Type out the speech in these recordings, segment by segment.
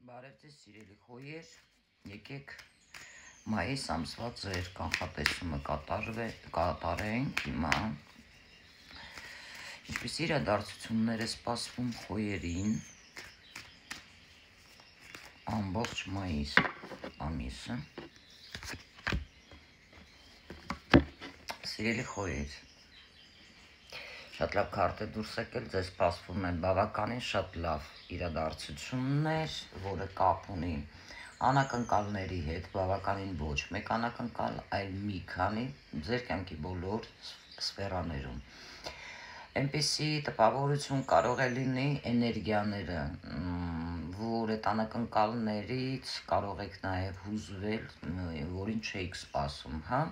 Բարև ձեզ սիրելի խոյեր, եկեք մայիս ամսվա ձեր կանխատեսումը կատարենք հիմա։ Ինչպես իրադարձություններ է սպասվում խոյերին ամբողջ մայիս ամիսը։ Սիրելի խոյեր, շատ լավ քարտ է դուրս եկել, ձեզ սպասվում են բավականին շատ լավ իրադարձություններ, որը կապ ունի անակնկալների հետ, բավականին ոչ մեկ անակնկալ, այլ մի քանի ձեր կյանքի բոլոր սֆերաներում։ Այնպիսի տպավորություն կարող է լինի էներգիաները, որ այդ անակնկալներից կարող եք նաև հուզվել, որին չէիք սպասում, հա։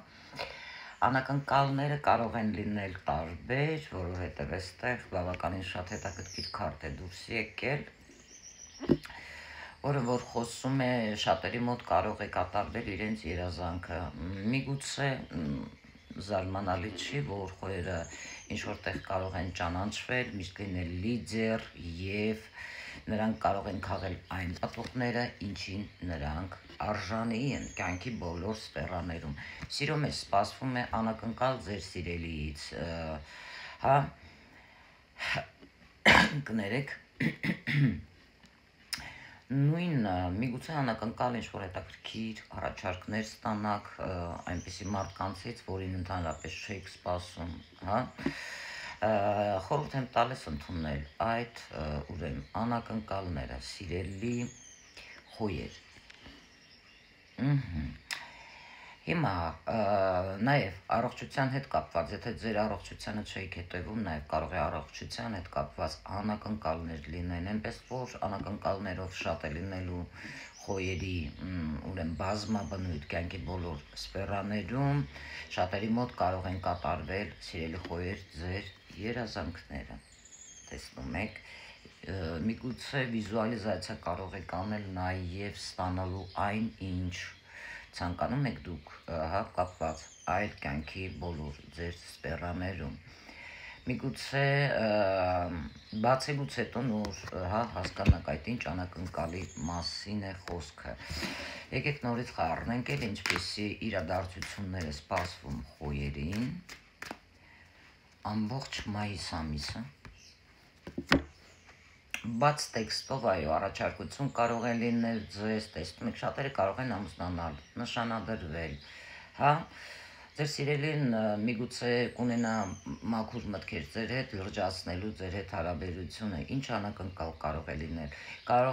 Անակնկալները կարող են լինել տարբեր, որովհետև այստեղ բավականին շատ հետաքրքիր քարտ է դուրս եկել, որը որ խոսում է շատերի մոտ կարող է կատարվել իրենց երազանքը։ Միգուցե զարմանալի չի, որ խոյերը ինչ-որտեղ կարող են ճանաչվել, միշտ լինել լիդեր և նրանք կարող են քաղել այն պատուղները, ինչին նրանք արժանի են կյանքի բոլոր սֆերաներում։ Սիրո մեջ սպասվում է անակնկալ ձեր սիրելիից, հա, կներեք, նույն միգուցե անակնկալ ինչ-որ հետաքրքիր առաջարկներ ստանաք այնպիսի մարդկանցից, որին ընդհանրապես չէիք սպասում, հա։ Խորհուրդ եմ տալիս ընդունել այդ ուրեմն անակնկալները, սիրելի խոյեր։ Հիմա նաև առողջության հետ կապված, եթե ձեր առողջությանը չէիք հետևում, նաև կարող է առողջության հետ կապված անակնկալներ լինեն, այնպես որ անակնկալներով շատ է լինելու խոյերի ուրեմն բազմաբնույթ կյանքի բոլոր սֆերաներում, շատերի մոտ կարող են կատարվել սիրելի խոյեր ձեր երազանքները, տեսնում եք, միգուցե վիզուալիզացիա կարող եք անել նաև ստանալու այն, ինչ ցանկանում եք դուք, հա, կապված այդ կյանքի բոլոր ձեր սֆերաներում։ Միգուցե բացելուց հետո նոր, հա, հասկանաք այդ ինչ անակնկալի մասին է խոսքը։ Եկեք նորից խառնենք էլ ինչպիսի իրադարձություններ է սպասվում խոյերին ամբողջ մայիս ամիսը։ Բաց տեքստով, այո, առաջարկություն կարող է լինել ձեզ, տեսնում եք, շատերը կարող են ամուսնանալ, նշանադրվել, հա, ձեր սիրելին միգուցե կունենա մաքուր մտքեր ձեր հետ, լրջացնելու ձեր հետ հարաբերությունը, ինչ անակնկալ կարող է լինել, կարող